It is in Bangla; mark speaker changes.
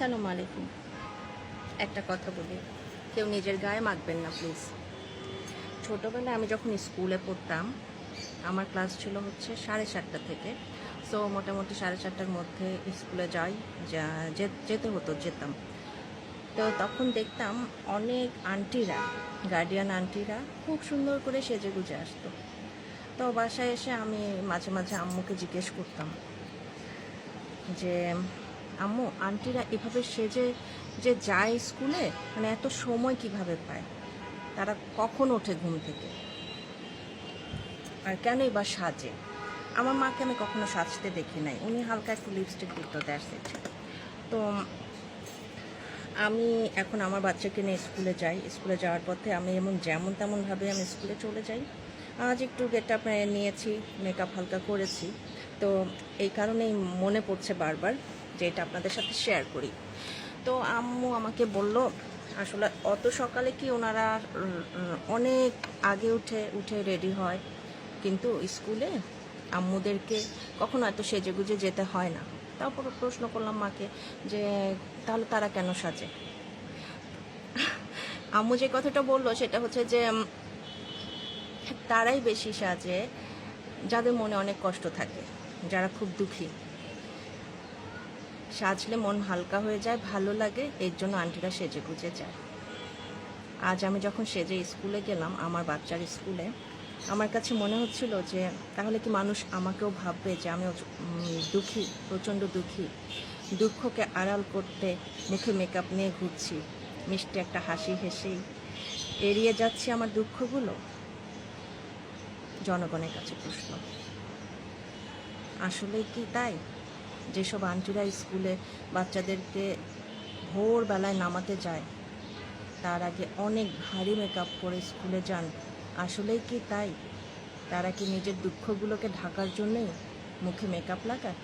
Speaker 1: আসসালামু আলাইকুম। একটা কথা বলি, কেউ নিজের গায়ে মাখবেন না প্লিজ। ছোটোবেলায় আমি যখন স্কুলে পড়তাম, আমার ক্লাস ছিল হচ্ছে 7:30 থেকে। সো মোটামুটি 7:30টার মধ্যে স্কুলে যেতে হতো, যেতাম। তো তখন দেখতাম অনেক আন্টিরা, গার্ডিয়ান আন্টিরা খুব সুন্দর করে সেজে গুজে আসতো। তো বাসায় এসে আমি মাঝে মাঝে আম্মুকে জিজ্ঞেস করতাম যে, আম্মু, আন্টিরা এভাবে সেজে যে যায় স্কুলে, মানে এত সময় কিভাবে পায়? তারা কখন ওঠে ঘুম থেকে? আর কেনই বা সাজে? আমার মাকে আমি কখনো সাজতে দেখি নাই, উনি হালকা একটু লিপস্টিক দিত, দ্যাটস ইট। তো আমি এখন আমার বাচ্চাকে নিয়ে স্কুলে যাই। স্কুলে যাওয়ার পথে আমি যেমন তেমনভাবে আমি স্কুলে চলে যাই। আজ একটু গেট আপ নিয়েছি, মেকআপ হালকা করেছি। তো এই কারণেই মনে পড়ছে বারবার যে এটা আপনাদের সাথে শেয়ার করি। তো আম্মু আমাকে বলল, আসলে অত সকালে কি ওনারা অনেক আগে উঠে রেডি হয়, কিন্তু স্কুলে আম্মুদেরকে কখনো এত সেজেগুজে যেতে হয় না। তারপর প্রশ্ন করলাম মাকে যে তাহলে তারা কেন সাজে? আম্মু যে কথাটা বললো সেটা হচ্ছে যে তারাই বেশি সাজে যাদের মনে অনেক কষ্ট থাকে, যারা খুব দুঃখী। সাজলে মন হালকা হয়ে যায়, ভালো লাগে, এর জন্য আন্টিরা সেজে গুজে যায়। আজ আমি যখন সেজে স্কুলে গেলাম, আমার বাচ্চার স্কুলে, আমার কাছে মনে হচ্ছিল যে তাহলে কি মানুষ আমাকেও ভাববে যে আমি দুঃখী, প্রচণ্ড দুঃখী, দুঃখকে আড়াল করতে মুখে মেকআপ নিয়ে ঘুরছি, মিষ্টি একটা হাসি হেসেই এড়িয়ে যাচ্ছি আমার দুঃখগুলো। জনগণের কাছে প্রশ্ন, আসলেই কি তাই? যেসব আন্টিরা স্কুলে বাচ্চাদেরকে ভোরবেলায় নামাতে যায়, তার আগে অনেক ভারী মেকআপ করে স্কুলে যান, আসলেই কি তাই? তারা কি নিজের দুঃখগুলোকে ঢাকার জন্যই মুখে মেকআপ লাগায়?